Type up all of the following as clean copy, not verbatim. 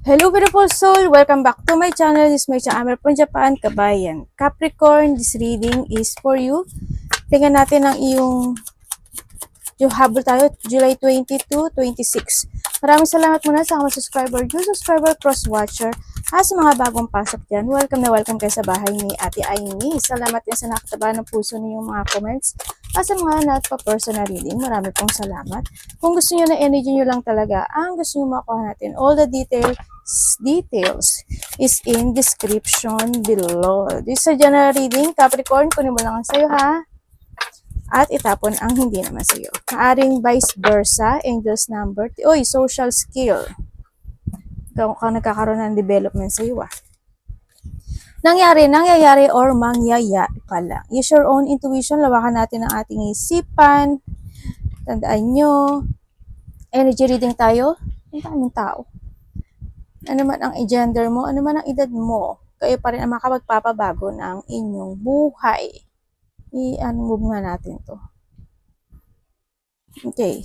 Hello beautiful soul! Welcome back to my channel. This is my channel from Japan, Kabayan. Capricorn, this reading is for you. Tingnan natin ang yung habol tayo, July 22, 26. Maraming salamat muna sa mga subscriber, new subscriber, cross-watcher, at sa mga bagong pasok dyan. Welcome na welcome kayo sa bahay ni Ate Aimee. Salamat din sa nakataba ng puso ninyong mga comments. At sa mga nagpa-personal reading, marami pong salamat. Kung gusto niyo na energy niyo lang talaga, ang gusto niyo makuha natin, all the details is in description below. This is a general reading. Capricorn, kunin mo lang ang sayo ha. At itapon ang hindi naman sa iyo. Maaring vice versa, angel's number. Uy, social skill. Kung nagkakaroon ng development sa iyo nangyayari or mangyayari pala. Use your own intuition, lawakan natin ang ating isipan. Tandaan nyo, energy reading tayo. Ang daming tao. Ano man ang gender mo, ano man ang edad mo, kayo pa rin ang makapagpapabago ng inyong buhay. I-move nga natin to. Okay.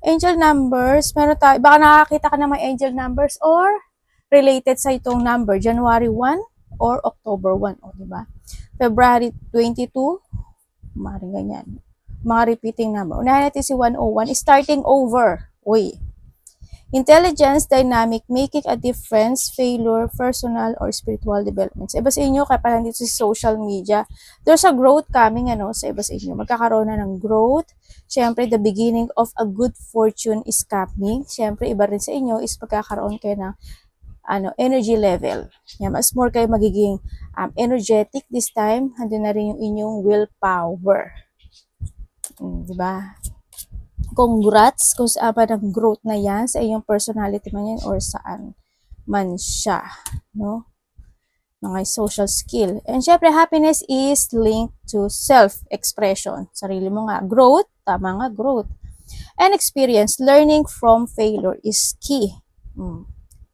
Angel numbers, meron tayo, baka nakakita ka na may angel numbers or related sa itong number, January 1 or October 1, o diba? February 22, maaaring ganyan. Mga repeating number. Unahin natin si 101, starting over. Uy. Intelligence, dynamic, making a difference, failure, personal, or spiritual developments. Iba sa inyo, kaya pala dito sa social media, there's a growth coming, sa iba sa inyo. Magkakaroon na ng growth. Siyempre, the beginning of a good fortune is coming. Siyempre, iba rin sa inyo is magkakaroon kayo ng energy level. Yan, mas more kayo magiging energetic this time. Handun na rin yung inyong willpower. Diba? Congrats kung saan pa ng growth na yan sa iyong personality man yan or saan man siya, no? Mga social skill. And syempre, happiness is linked to self-expression. Sarili mo nga. Growth, tama nga, growth. And experience, learning from failure is key.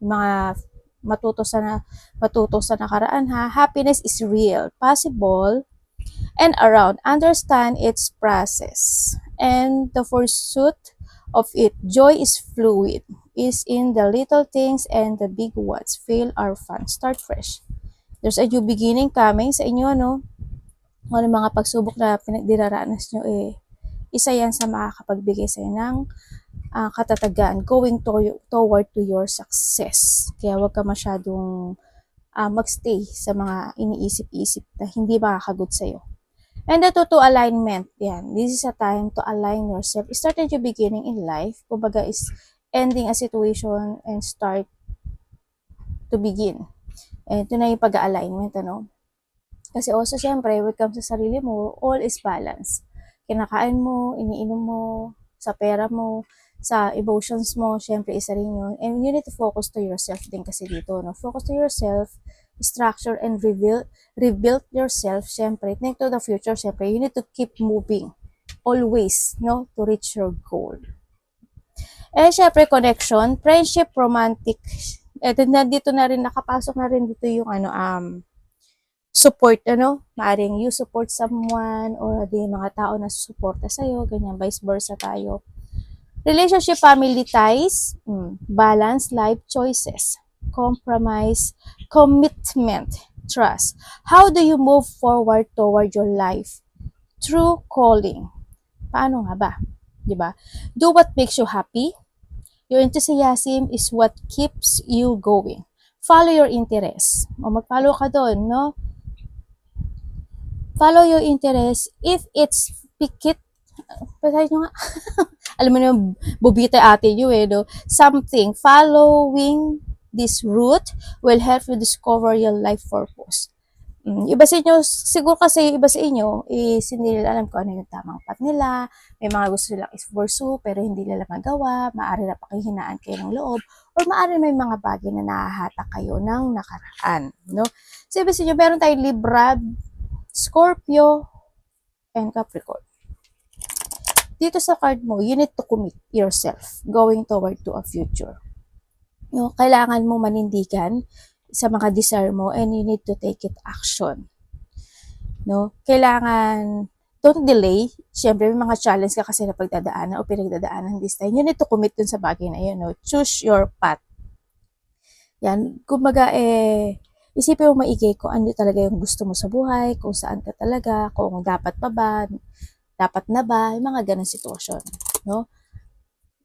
Mga matuto sa nakaraan ha. Happiness is real, possible, and around. Understand its process. And the pursuit of it. Joy is fluid, is in the little things and the big ones. Fail are fun. Start fresh. There's a new beginning coming sa inyo, no? Ano mga pagsubok na pinagdiraranas nyo, isa yan sa makakapagbigay sa inyo ng katatagan going toward to your success. Kaya wag ka masyadong magstay sa mga iniisip-isip na hindi makakagood sa'yo. And the to alignment, yan. This is a time to align yourself. Start at your beginning in life. Kumbaga is ending a situation and start to begin. And ito na yung pag-alignment, Kasi also, syempre, when it comes sa sarili mo, all is balance. Kinakain mo, iniinom mo, sa pera mo, sa emotions mo, syempre, isa rin yun. And you need to focus to yourself din kasi dito, no? Focus to yourself, structure and rebuild yourself, syempre, think to the future, syempre, you need to keep moving always, no, to reach your goal. And syempre, connection, friendship, romantic, dito na rin, nakapasok na rin dito yung support, maaring you support someone or di mga tao na susuporta sa'yo, ganyan, vice versa tayo. Relationship, family ties, balance, life choices, compromise, commitment, trust. How do you move forward toward your life? True calling. Paano nga ba? Diba? Do what makes you happy. Your enthusiasm is what keeps you going. Follow your interest. O mag-follow ka doon, no? Follow your interest. If it's pikit, patay nyo nga. Alam mo na, bubita ate nyo no? Something, following this route will help you discover your life purpose. Iba sa inyo, siguro kasi iba sa inyo, is hindi nila alam kung ano yung tamang path nila, may mga gusto nilang pursue, pero hindi nila magawa, maaari na pakihinaan kayo ng loob, or maaari may mga bagay na nahahatak kayo ng nakaraan, no? So iba sa inyo, meron tayong Libra, Scorpio, and Capricorn. Dito sa card mo, you need to commit yourself going toward to a future. No, kailangan mo manindigan sa mga desire mo and you need to take it action. No, kailangan don't delay. Siyempre, may mga challenge ka kasi na pagdadaanan o pinagdadaanan this time. You need to commit dun sa bagay na yun. No? Choose your path. Yan, kumbaga isipin mo maigi kung ano talaga yung gusto mo sa buhay, kung saan ka talaga, kung dapat pa ba, dapat na ba, yung mga ganong sitwasyon, no?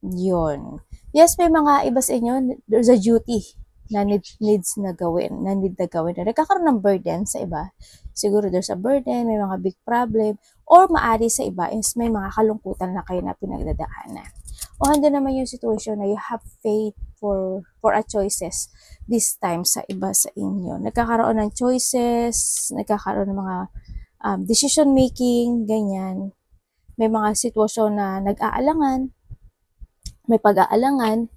Yun. Yes, may mga iba sa inyo, there's a duty na needs na gawin, na need na gawin. Nagkakaroon ng burden sa iba. Siguro there's a burden, may mga big problem, or maari sa iba is may mga kalungkutan na kayo na pinagdadaanan. O handa naman yung situation na you have faith for a choices this time sa iba sa inyo. Nagkakaroon ng choices, nagkakaroon ng mga decision making, ganyan. May mga sitwasyon na nag-aalangan, may pag-aalangan,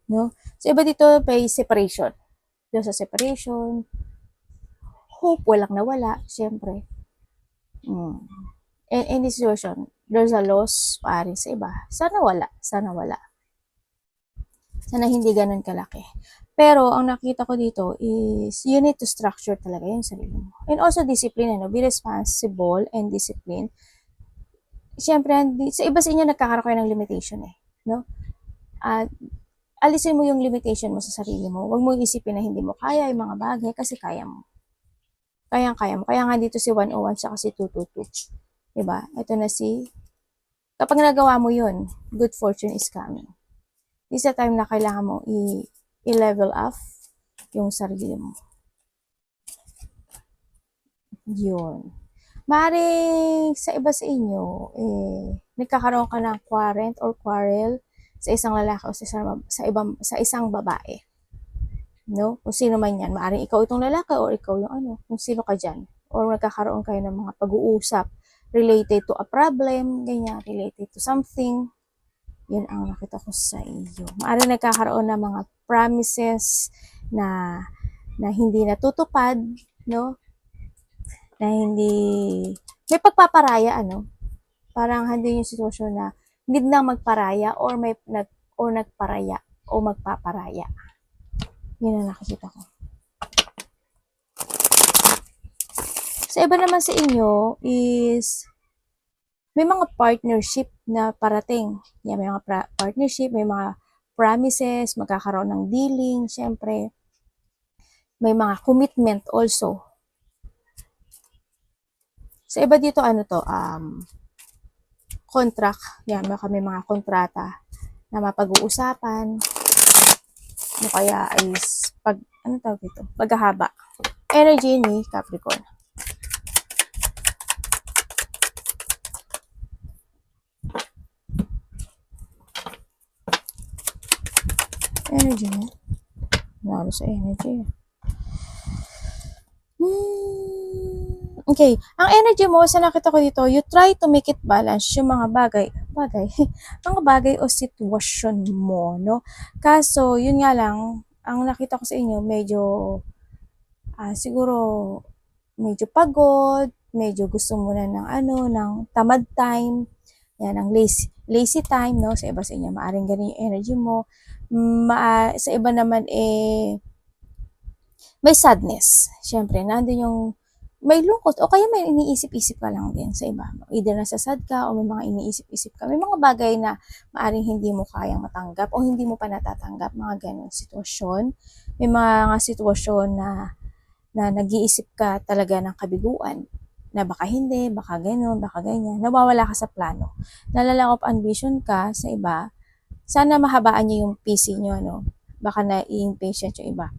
no? So, iba dito may separation. Doon sa separation, hope, walang nawala, syempre. In this situation, there's a loss, pare sa iba. Sana wala, sana wala. Sana hindi ganun kalaki. Pero, ang nakita ko dito is, you need to structure talaga yung sarili mo. And also, discipline, ano? Be responsible and discipline. Siyempre, sa iba sa inyo, nagkakaroon kayo ng limitation no? At, alisin mo yung limitation mo sa sarili mo. Huwag mo isipin na hindi mo kaya yung mga bagay kasi kaya mo. Kaya mo. Kaya nga dito si 101 siya kasi 222. Diba? Ito na kapag nagawa mo yun, good fortune is coming. This is the time na kailangan mo i-level up yung sarili mo. Yun. Maaaring sa iba sa inyo, nagkakaroon ka ng quarrel sa isang lalaki o sa isang babae. No? Kung sino man yan. Maaaring ikaw itong lalaki or ikaw yung kung sino ka dyan. Or nagkakaroon kayo ng mga pag-uusap related to a problem, ganyan, related to something. Yun ang nakita ko sa iyo. Maaaring nagkakaroon ng mga promises na hindi natutupad, no? Na hindi may pagpaparaya, parang hindi yung sitwasyon na need nang magparaya or nagparaya o magpaparaya. Yun ang nakikita ko. Sa iba naman sa inyo is may mga partnership na parating. Yan, may mga partnership, may mga promises, magkakaroon ng dealing, syempre. May mga commitment also. Sa iba dito, contract. Yan, may mga kontrata na mapag-uusapan. Ano kaya is, tawag dito? Paghahaba. Energy ni Capricorn. Energy niya. Nalo sa energy. Okay. Ang energy mo, sa nakita ko dito, you try to make it balance yung mga bagay, mga bagay o sitwasyon mo, no? Kaso, yun nga lang, ang nakita ko sa inyo, medyo, siguro, medyo pagod, medyo gusto mo na ng tamad time, yan, ang lazy time, no? Sa iba sa inyo, maaring ganun yung energy mo. Sa iba naman, may sadness. Siyempre, nandun yung may lungkot o kaya may iniisip-isip ka lang din sa iba. Either nasasad ka o may mga iniisip-isip ka. May mga bagay na maaring hindi mo kayang matanggap o hindi mo pa natatanggap, mga ganun sitwasyon. May mga sitwasyon na nag-iisip ka talaga ng kabiguan na baka hindi, baka gano'n, baka ganyan. Nawawala ka sa plano. Nalalack of ambition ka sa iba. Sana mahabaan niyo yung PC niyo, Baka na-impatient yung iba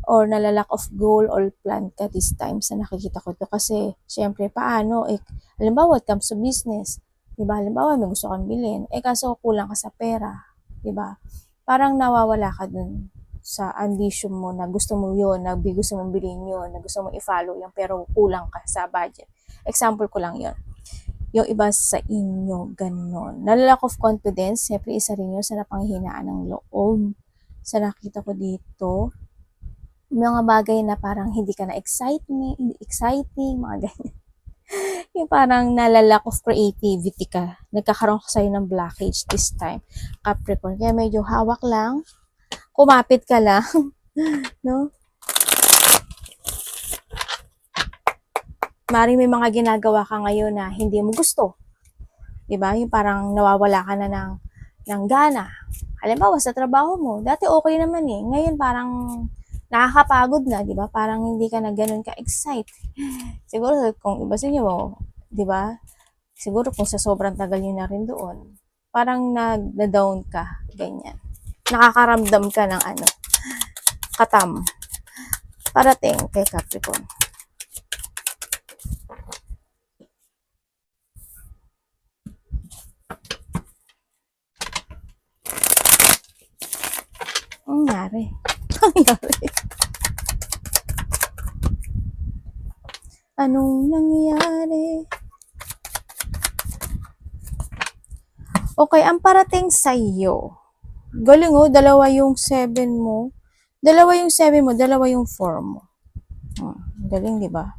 or nalalack of goal or plan ka this time sa nakikita ko to kasi syempre paano halimbawa it comes to business, 'di ba? Halimbawa may gusto kang bilhin, kaso kulang ka sa pera, 'di ba? Parang nawawala ka dun sa ambition mo na gusto mo 'yon, na gusto mong bilhin 'yon, na gusto mong i-follow 'yon pero kulang ka sa budget. Example ko lang 'yon. Yung iba sa inyo ganon. Nalalack of confidence, syempre isa rin 'yun sa napanghihinaan ng loob. Sa nakita ko dito, mga bagay na parang hindi ka na exciting, mga ganyan. Yung parang nalalack of creativity ka. Nagkakaroon ka sa'yo ng blockage this time, Capricorn. Kaya medyo hawak lang, kumapit ka lang, no? Maring may mga ginagawa ka ngayon na hindi mo gusto. Diba? Yung parang nawawala ka na ng gana. Halimbawa, sa trabaho mo, dati okay naman eh. Ngayon parang nakakapagod na, di ba? Parang hindi ka na ganun ka-excite. Siguro kung iba sa inyo, di ba? Siguro kung sa sobrang tagal nyo na rin doon, parang na-down ka, ganyan. Nakakaramdam ka ng katam. Parating kay Capricorn. Ang nangyari? Ang nangyari? Anong nangyari? Okay, ang parating sa iyo. Galing oh, dalawa yung 7 mo. Dalawa yung 7 mo, dalawa yung 4 mo. Galing, di ba?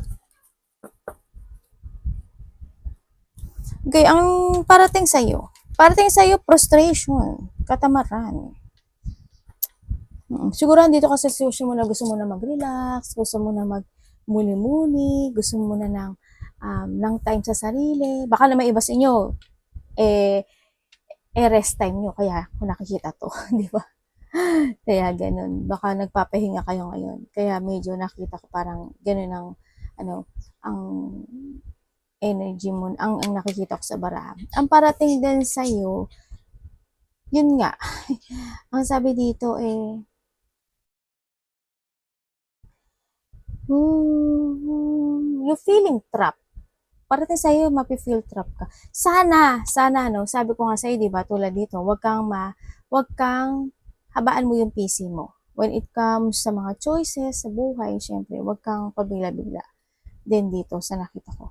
Okay, ang parating sa iyo. Parating sa iyo, frustration, katamaran. Siguro dito kasi sitwasyon mo na gusto mo na mag-relax, gusto mo na mag-muni-muni, gusto mo na ng time sa sarili. Baka naman iba sa inyo, rest time nyo. Kaya kung nakikita to, di ba? Kaya ganun. Baka nagpapahinga kayo ngayon. Kaya medyo nakita ko parang ganun ang energy mo, ang nakikita ko sa barahan. Ang parating din sa'yo, yun nga, ang sabi dito you feeling trapped. Parating sa'yo, mapi-feel trap ka. Sana, no, sabi ko nga sa'yo, di ba, tulad dito, wag kang habaan mo yung PC mo. When it comes sa mga choices sa buhay, syempre, wag kang pabigla-bigla. Din dito, sa nakita ko.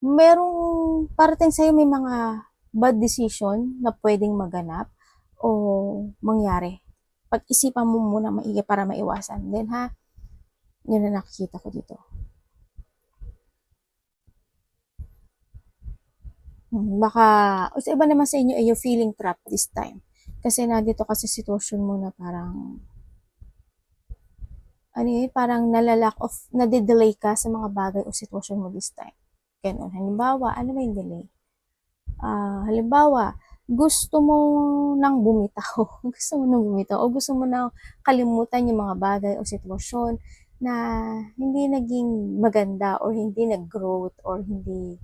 Merong, parating sa'yo, may mga bad decision na pwedeng maganap o mangyari. Pag-isipan mo muna maigi para maiwasan. Then ha, yun na nakikita ko dito. Baka, o sa iba naman sa inyo, you're feeling trapped this time. Kasi nandito kasi sitwasyon mo na parang, parang nade-delay ka sa mga bagay o sitwasyon mo this time. Ganun. Halimbawa, ano ba yung delay? Halimbawa, gusto mo nang bumitaw. Gusto mo nang bumitaw. O gusto mo nang kalimutan yung mga bagay o sitwasyon na hindi naging maganda or hindi nag-growth or hindi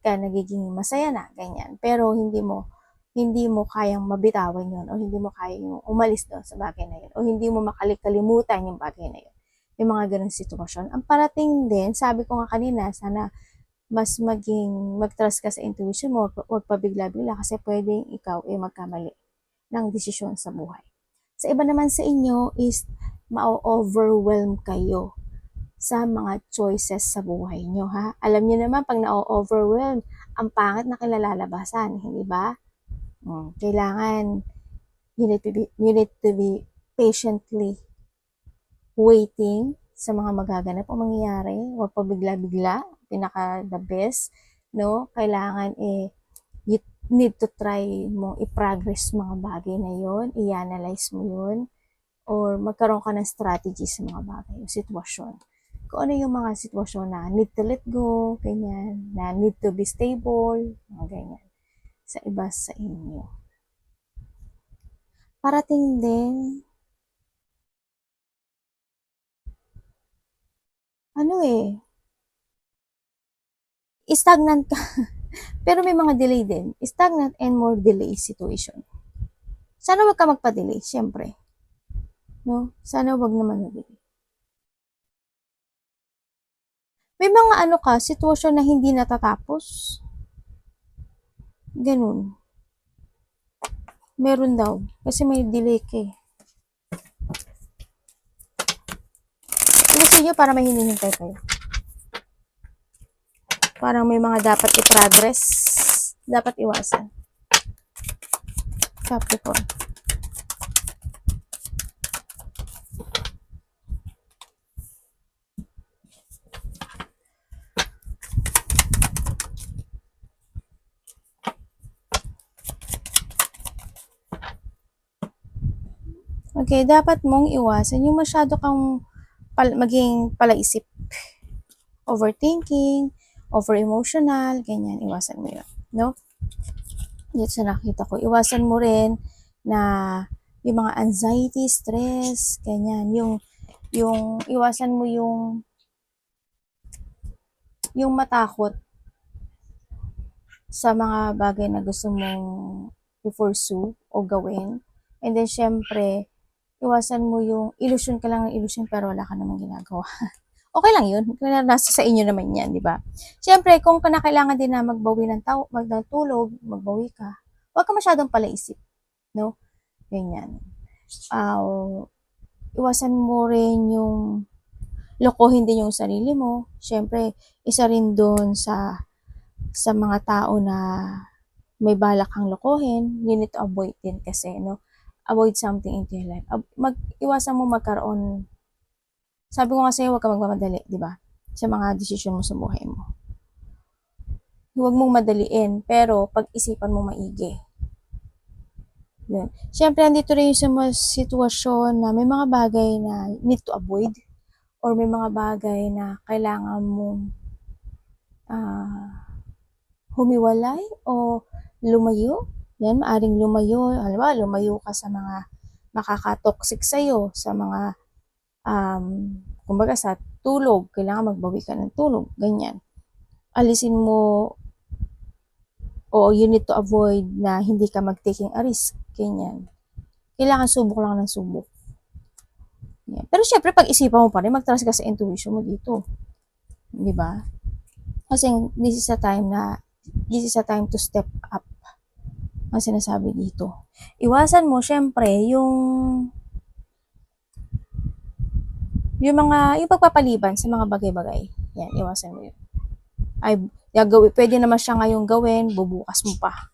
ka nagiging masaya na, ganyan. Pero hindi mo kayang mabitawan yun o hindi mo kayang umalis doon sa bagay na yun o hindi mo makalimutan yung bagay na yun. Yung mga ganun sitwasyon. Ang parating din, sabi ko nga kanina, sana mas mag-trust ka sa intuition mo, huwag pabigla-bigla kasi pwedeng ikaw magkamali ng desisyon sa buhay. Sa iba naman sa inyo is ma-overwhelm kayo sa mga choices sa buhay nyo, ha? Alam niyo naman, pag na-overwhelm, ang pangit na kilalalabasan, hindi ba? Kailangan, you need to be patiently waiting sa mga magaganap o mangyayari. Huwag pabigla-bigla, pinaka the best, no? Kailangan you need to try mo i-progress mga bagay na yon, i-analyze mo yun, or magkaroon ka ng strategy sa mga bagay o sitwasyon. Kung ano yung mga sitwasyon na need to let go, ganyan, na need to be stable, mga ganyan, sa iba sa inyo. Parating din, stagnant ka. Pero may mga delay din. Stagnant and more delay situation. Sana wag ka magpa-delay, syempre. No? Sana wag naman mag-delay. May mga sitwasyon na hindi natatapos. Ganun. Meron daw. Kasi may delay ka eh. Ilisin nyo para may hinihintay kayo. Parang may mga dapat i-progress. Dapat iwasan. Capricorn. Okay, dapat mong iwasan yung masyado kang maging palaisip. Overthinking, over-emotional, ganyan, iwasan mo yun. No? Dito sa nakita ko, iwasan mo rin na yung mga anxiety, stress, ganyan. Yung iwasan mo yung matakot sa mga bagay na gusto mong i-pursue o gawin. And then, syempre, iwasan mo yung illusion ka lang ng illusion pero wala ka namang ginagawa. Okay lang yun. Nasa sa inyo naman yan, di ba? Siyempre, kung kailangan din na magbawi ng magtulog, magbawi ka, huwag ka masyadong palaisip, no? Ganyan. Iwasan mo rin yung lokohin din yung sarili mo. Siyempre, isa rin doon sa mga tao na may balak kang lokohin, you need to avoid din kasi, no? Avoid something into your life. Iwasan mo magkaroon, sabi ko nga sa'yo, huwag ka magmamadali, di ba? Sa mga desisyon mo sa buhay mo. Huwag mong madaliin, pero pag-isipan mo maigi. Yun. Siyempre, andito rin yung sa mga sitwasyon na may mga bagay na need to avoid or may mga bagay na kailangan mong humiwalay o lumayo. Yan, maaring lumayo. Halimbawa, lumayo ka sa mga makaka-toxic sa'yo, sa mga, kumbaga sa tulog, kailangan magbawi ka ng tulog, ganyan. Alisin mo, o you need to avoid na hindi ka mag-taking a risk, ganyan. Kailangan subok lang ng subok. Yan. Pero syempre, pag-isipan mo pa rin, mag-trust ka sa intuition mo dito. Di ba? Kasi this is a time to step up ang sinasabi dito. Iwasan mo, syempre, yung pagpapaliban sa mga bagay-bagay. Yan, iwasan mo yun. Ay, pwede naman siya ngayong gawin, bubukas mo pa.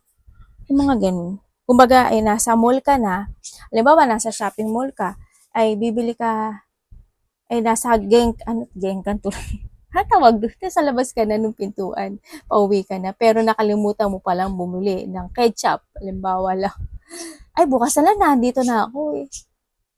Yung mga ganun. Kumbaga, ay nasa mall ka na, halimbawa, nasa shopping mall ka, ay bibili ka, ay nasa gengkan tuloy. Tawag doon, sa labas ka na nung pintuan, pauwi ka na, pero nakalimutan mo palang bumili ng ketchup, halimbawa lang. Ay, bukas na lang, nandito na ako eh.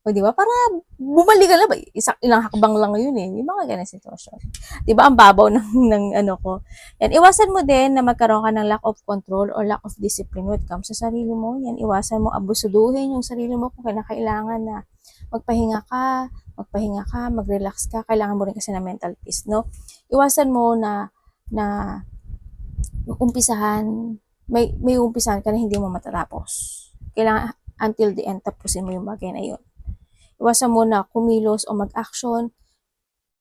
O, di ba? Para bumalik ka lang ba? Ilang hakbang lang yun eh. Yung mga ganang sitwasyon. Di ba? Ang babaw ng ano ko. Yan. Iwasan mo din na magkaroon ka ng lack of control or lack of discipline when it comes sa sarili mo. Yan. Iwasan mo abusuduhin yung sarili mo kung kailangan na magpahinga ka, mag-relax ka. Kailangan mo rin kasi ng mental peace, no? Iwasan mo na umpisahan, may umpisahan ka na hindi mo matatapos. Kailangan until the end, tapusin mo yung bagay na yun. Iwasan mo na kumilos o mag-action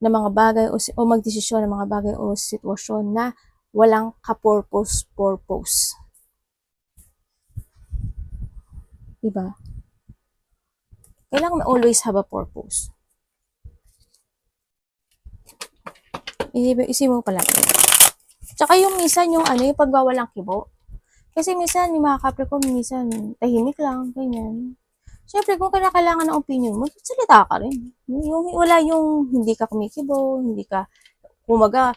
ng mga bagay o magdesisyon ng mga bagay o sitwasyon na walang ka-purpose. Diba? Kailangan always have a purpose. Isipin mo pala. Tsaka yung minsan yung yung pagwawalang kibo. Kasi minsan yung mga Capricorn, minsan tahimik lang, ganyan. Siyempre, kung kailangan ng opinion mo, salita ka rin. Wala yung hindi ka kumikibo, hindi ka, kumaga,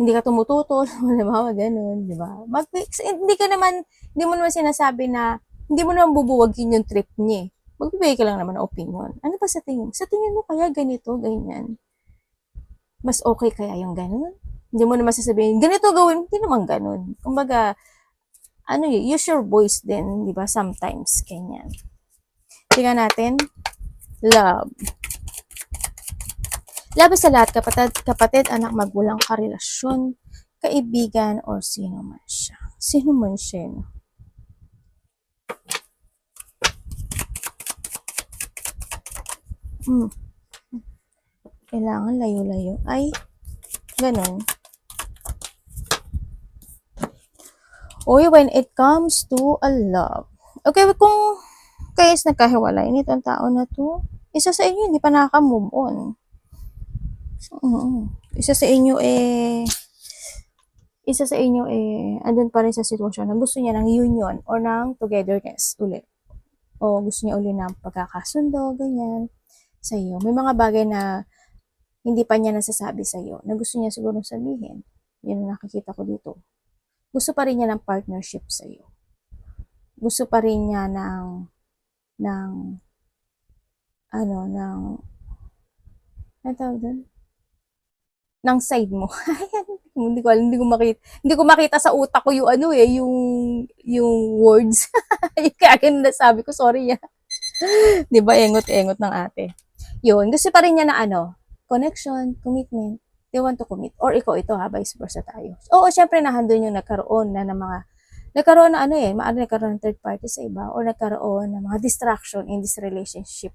hindi ka tumututol, halimbawa, ganun, di ba? Hindi mo naman sinasabi na, hindi mo naman bubuwagin yung trip niya. Magbibigay ka lang naman ng opinion. Ano ba sa tingin? Sa tingin mo kaya ganito, ganyan? Mas okay kaya yung ganun? Hindi mo naman sasabihin, ganito gawin, hindi naman ganun. Kumbaga, use your voice din, di ba? Sometimes, ganyan. Tingnan natin. Love. Love sa lahat, kapatid, anak, magulang, karelasyon, kaibigan, or sino man siya. Sino man siya, no? Kailangan layo-layo. Ay, ganun. Uy, when it comes to a love. Okay, kung kayo nagkahiwalay nitong tao na to, isa sa inyo hindi pa nakaka-move on. Isa sa inyo andun pa rin sa sitwasyon na gusto niya ng union or ng togetherness ulit. O gusto niya ulit ng pagkakasundo, ganyan, sa iyo. May mga bagay na hindi pa niya nasasabi sa iyo, na gusto niya siguro sabihin. Yun ang nakikita ko dito. Gusto pa rin niya ng partnership sa iyo. Gusto pa rin niya ng tawag doon? Ng side mo. Hindi ko makita sa utak ko yung ano eh, yung words. Kaya ganun na sabi ko, sorry ah. 'Di ba, engot-engot ng ate. Yun, gusto pa rin niya na ano, connection, commitment. They want to commit. Or ikaw ito ha, vice versa tayo. Oo, syempre nahandun yung nagkaroon na ano eh, maaari nagkaroon ng third party sa iba or nagkaroon ng mga distraction in this relationship.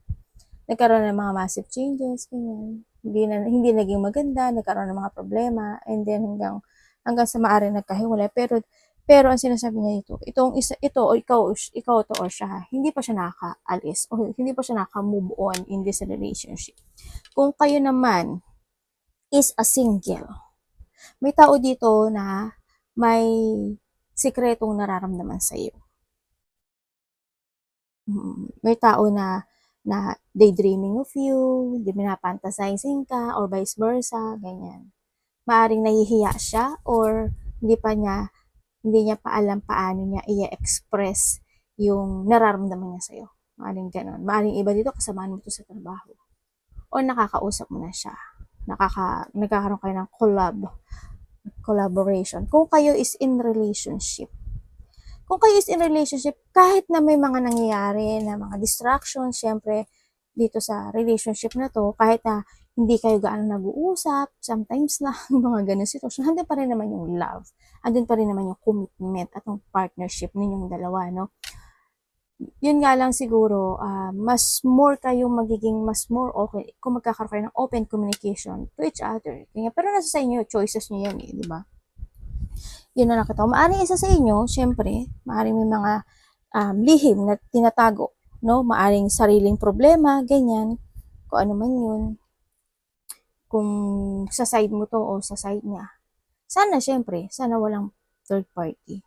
Nagkaroon ng mga massive changes, ganyan. Hindi naging maganda, nagkaroon ng mga problema, and then hanggang sa maaari nagkahiwalay. Pero ang sinasabi niya ito o ikaw to or siya, hindi pa siya nakakaalis o hindi pa siya nakaka-move on in this relationship. Kung kayo naman is a single, may tao dito na may sikretong nararamdaman sa iyo. May tao na daydreaming of you, pinapantasizing ka, or vice versa, ganyan. Maaring nahihiya siya or hindi niya pa alam paano niya i-express yung nararamdaman niya sa'yo. Maaring ganon. Maaring iba dito, kasamaan mo to sa trabaho. O nakakausap mo na siya. Nagkakaroon kayo ng collaboration. Kung kayo is in relationship, kahit na may mga nangyayari na mga distractions, syempre, dito sa relationship na to, kahit na hindi kayo gaano nag-uusap, sometimes na mga ganun sitwasyon, andun pa rin naman yung love, andun pa rin naman yung commitment at yung partnership ninyong dalawa, no? Yun nga lang siguro, mas more okay kung magkakaroon kayo ng open communication to each other. Pero nasa sa inyo, choices nyo yan eh, di ba? Yun na nakita ko. Maaring isa sa inyo, syempre, maaring may mga lihim na tinatago, no? Maaring sariling problema, ganyan, kung ano man yun. Kung sa side mo to o sa side niya. Sana walang third party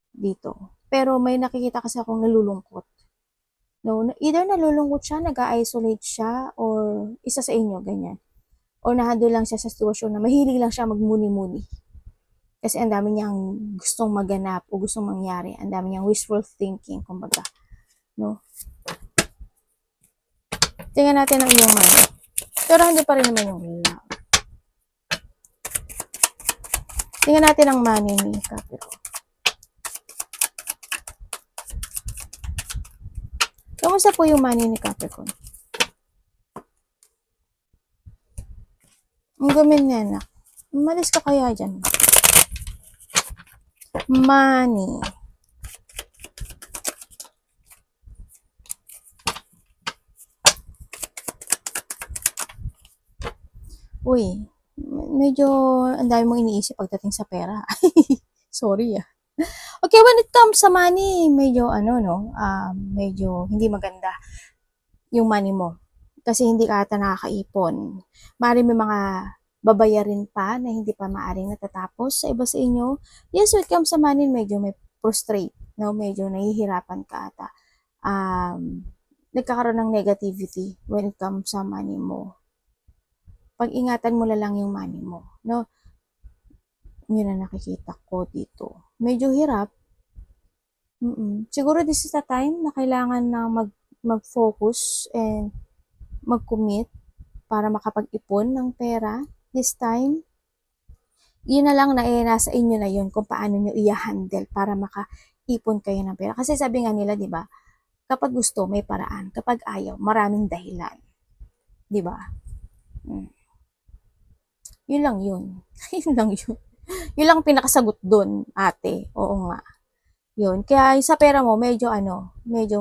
dito. Pero may nakikita kasi akong nalulungkot. No, either nalulungkot siya, nag-isolate siya, or isa sa inyo, ganyan. Or nahando lang siya sa sitwasyon na mahilig lang siya magmuni-muni. Kasi ang dami niyang gustong maganap o gustong mangyari. Ang dami niyang wishful thinking, kumbaga. No? Tingnan natin ang iyong money. Pero hindi pa rin naman yung love. Tingnan natin ang money ni Capricorn. Kamusta po yung money ni Capricorn? Ang gamin niya, anak. Umalis ka kaya dyan? Money. Uy, medyo ang dami mong iniisip pagdating sa pera. Sorry ah. Okay, when it comes sa money, medyo medyo hindi maganda yung money mo. Kasi hindi ka ata nakakaipon. Maaari may mga babayarin pa na hindi pa maaaring natatapos sa iba sa inyo. Yes, when it comes sa money, medyo may frustrate, no? Medyo nahihirapan ka ata. Nagkakaroon ng negativity when it comes sa money mo. Pag-ingatan mo na lang yung money mo, no? Yun na nakikita ko dito. Medyo hirap. Siguro this is the time na kailangan na mag-focus and mag-commit para makapag-ipon ng pera. This time, yun na lang na nasa inyo na yun kung paano nyo i-handle para makaipon kayo ng pera. Kasi sabi nga nila, di ba, kapag gusto, may paraan. Kapag ayaw, maraming dahilan. Di ba? Yun lang yun. Yun lang yun. Yun lang pinakasagot dun, ate. Oo nga. Yun. Kaya sa pera mo, medyo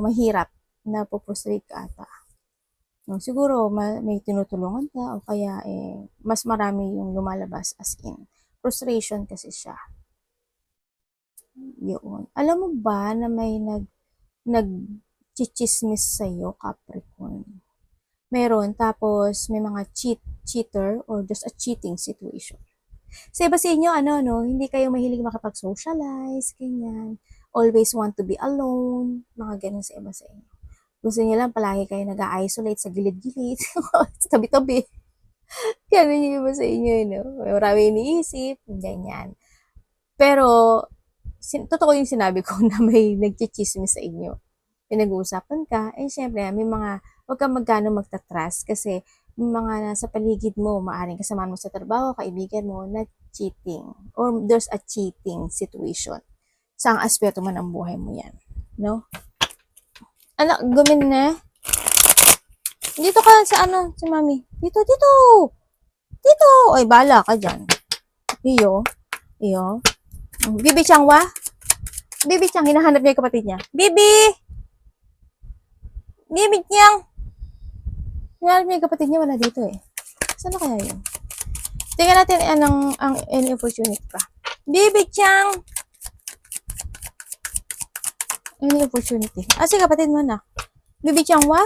mahirap na po-frustrate ka ata. No, siguro may tinutulungan ka o kaya mas marami yung lumalabas as in. Frustration kasi siya. Yun. Alam mo ba na may nag-chichismis sa'yo, Capricorn? Meron. Tapos may mga cheater or just a cheating situation. Sa iba sa inyo, hindi kayo mahilig makapag-socialize, ganyan. Always want to be alone, mga ganun sa iba sa inyo. Gusto niyo lang palagi kayo nag-isolate sa gilid-gilid, sa tabi-tabi. Ganun yung iba sa inyo, no? Marami iniisip, ganyan. Pero, totoo yung sinabi ko na may nagchichismis sa inyo. Pinag-uusapan ka, syempre, huwag kang magtatrust kasi may mga nasa paligid mo, maaring kasama mo sa trabaho, kaibigan mo, cheating or there's a cheating situation. Saang aspeto man ng buhay mo yan. No? Anak, gumin na. Dito ka sa ano, si mami. Dito, dito. Dito. Ay, bala ka dyan. Iyo. Iyo. Bibi Changwa? Bibi Chang, hinahanap niya yung kapatid niya. Bibi! Bibi Chang! Hinahanap niya yung kapatid niya, wala dito eh. Saan na kaya yun? Tingnan natin ang any opportunity pa. Bibi Chang! Any opportunity. Sige, kapatid mo na. Bibi Changwa?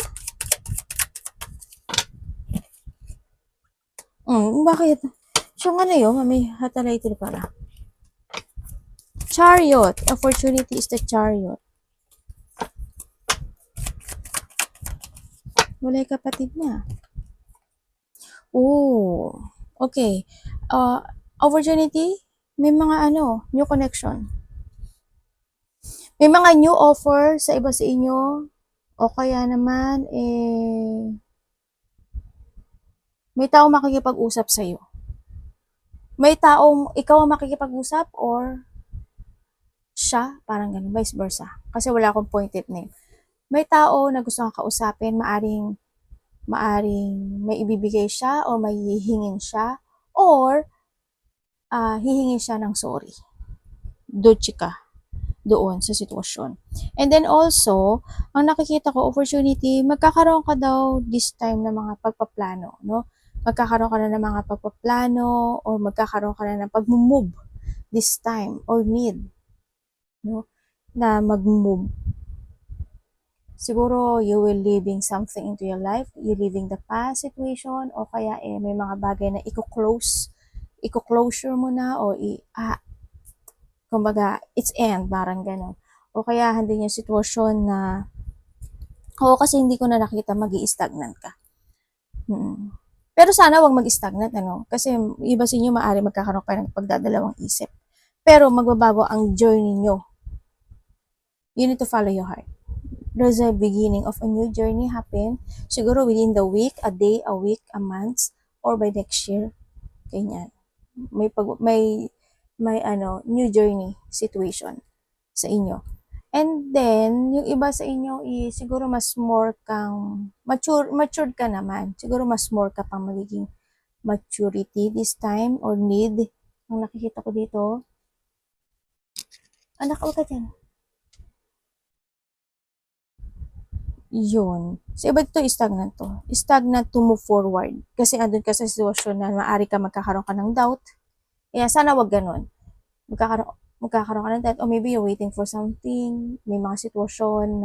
Bakit? Siya nga na yun, mami, hatalay ito para. Chariot. Opportunity is the chariot. Wala yung kapatid niya. Oh. Okay. Opportunity, may mga new connection. May mga new offer sa iba sa inyo. O kaya naman, may taong makikipag-usap sa'yo. May taong ikaw ang makikipag-usap or siya, parang ganun, vice versa. Kasi wala akong pointed name. May tao na gusto kang kausapin, maaring may ibibigay siya or may hihingin siya or hihingin siya ng sorry. Dochi ka doon sa sitwasyon. And then also, ang nakikita ko, opportunity, magkakaroon ka daw this time ng mga pagpaplano, no? Magkakaroon ka na ng mga pagpaplano or magkakaroon ka na ng pag-move this time or need, no? Na mag-move. Siguro, you will living something into your life, you living the past situation, o kaya may mga bagay na i-closure mo na, o kumbaga, it's end, parang gano'n. O kaya, hindi yung sitwasyon na, kasi hindi ko na nakita, mag-i-stagnant ka. Pero sana wag mag-stagnant, kasi iba sa inyo, maaari magkakaroon kayo ng pagdadalawang isip. Pero, magbabago ang journey nyo. You need to follow your heart. There's a beginning of a new journey happen. Siguro within the week, a day, a week, a month, or by next year. Ganyan. May new journey situation sa inyo. And then, yung iba sa inyo siguro mas more kang matured ka naman. Siguro mas more ka pang magiging maturity this time or need. Ang nakikita ko dito. Anak, huwag ka dyan. Yun. Sa iba dito, stagnant to. Stagnant to move forward. Kasi andun ka sa sitwasyon na maaari ka magkakaroon ka ng doubt. Kaya sana wag ganun. Magkakaroon ka ng doubt. Or maybe you're waiting for something. May mga sitwasyon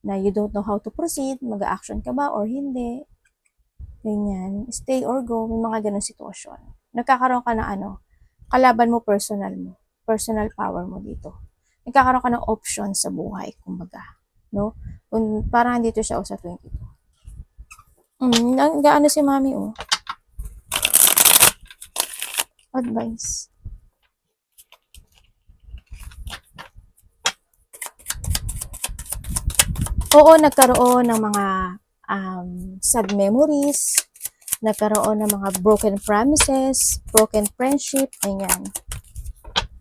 na you don't know how to proceed. Mag-action ka ba or hindi. Ganyan. Stay or go. May mga ganun sitwasyon. Nagkakaroon ka na kalaban mo. Personal power mo dito. Nagkakaroon ka ng option sa buhay. Kumbaga. No? Parang dito siya sa 22. Gaano si mami Advice. Oo, nagkaroon ng mga sad memories, nagkaroon ng mga broken promises, broken friendship, ayan.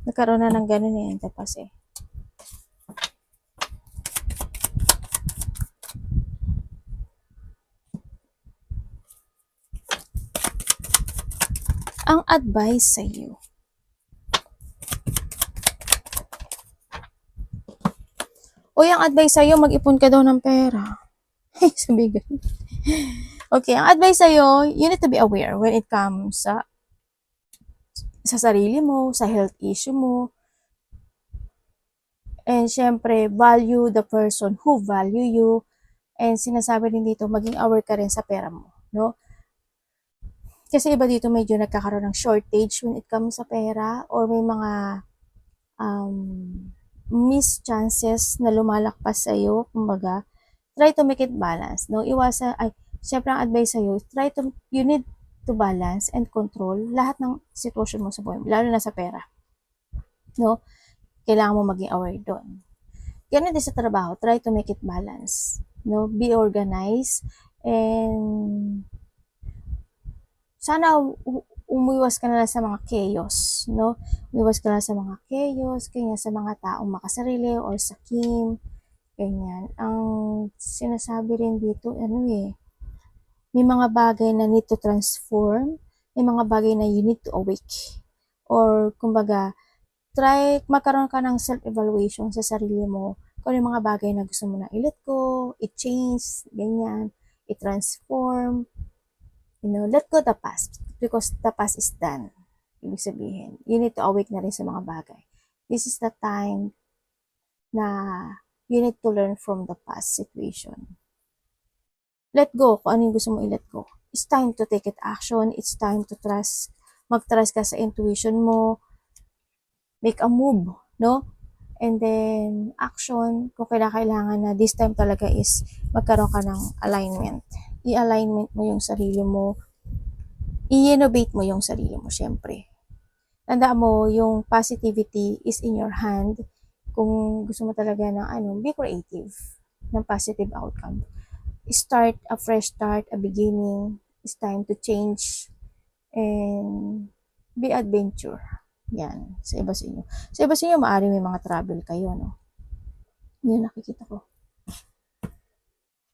Nagkaroon na ng ganun tapos ang advice sa iyo. Ang advice sa iyo, mag-ipon ka daw ng pera. Sabi ganun. Okay, ang advice sa iyo, you need to be aware when it comes sa sarili mo, sa health issue mo. And syempre, value the person who value you. And sinasabi din dito, maging aware ka rin sa pera mo, no? Kasi iba dito medyo nagkakaroon ng shortage when it comes sa pera or may mga missed chances na lumalakpas sa iyo. Kumbaga, try to make it balance, no? Syempre ang advice sa iyo, you need to balance and control lahat ng sitwasyon mo sa buhay, lalo na sa pera. No? Kailangan mo maging aware doon. Ganun din sa trabaho, try to make it balance. No? Be organized and sana umiwas ka na lang sa mga chaos, no? Umiwas ka na sa mga chaos, kanya sa mga taong makasarili or sakim, ganyan. Ang sinasabi rin dito, may mga bagay na need to transform, may mga bagay na you need to awake. Or, kumbaga, try magkaroon ka ng self-evaluation sa sarili mo kung ano yung mga bagay na gusto mo na i-let go, i-change, ganyan, i-transform, let go the past because the past is done. Ibig sabihin, you need to awake na rin sa mga bagay. This is the time na you need to learn from the past situation. Let go kung ano yung gusto mo i-let go. It's time to take it action. It's time to trust. Mag-trust ka sa intuition mo. Make a move, no? And then, action, kung kailangan na this time talaga is magkaroon ka ng alignment. I-alignment mo yung sarili mo. I-innovate mo yung sarili mo, syempre. Tandaan mo, yung positivity is in your hand. Kung gusto mo talaga ng be creative, ng positive outcome. Start, a fresh start, a beginning. It's time to change and be adventure. Yan, sa iba sa inyo. Sa iba sa inyo, maaari may mga travel kayo, no? Yan, nakikita ko.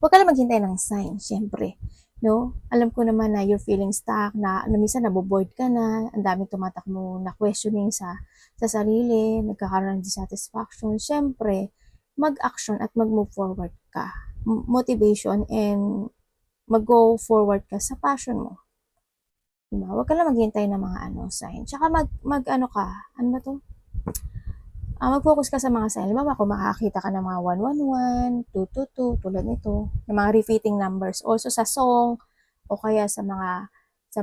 Huwag ka lang maghintay ng sign, syempre. No? Alam ko naman na you're feeling stuck, na minsan naboboard ka na, ang daming tumatakbo na questioning sa sarili, nagkakaroon ng dissatisfaction. Syempre, mag-action at mag-move forward ka. Motivation and mag-go forward ka sa passion mo. Diba? Huwag ka lang maghintay ng mga sign. Tsaka ano ba to? Mag-focus ka sa mga sign. Halimbawa, kung makakita ka ng mga 111, 222, tulad nito, ng mga repeating numbers. Also sa song, o kaya sa mga sa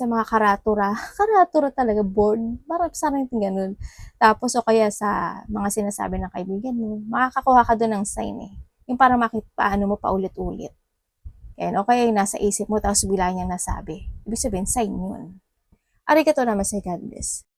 mga karatura. Karatura talaga, board. Parang sarang ganun. Tapos, o kaya sa mga sinasabi ng kaibigan mo, makakakuha ka doon ng sign Yung para paano mo paulit-ulit. O kaya yung nasa isip mo, tapos bila niyang nasabi. Ibig sabihin, sign yun. Arigato naman sa God bless.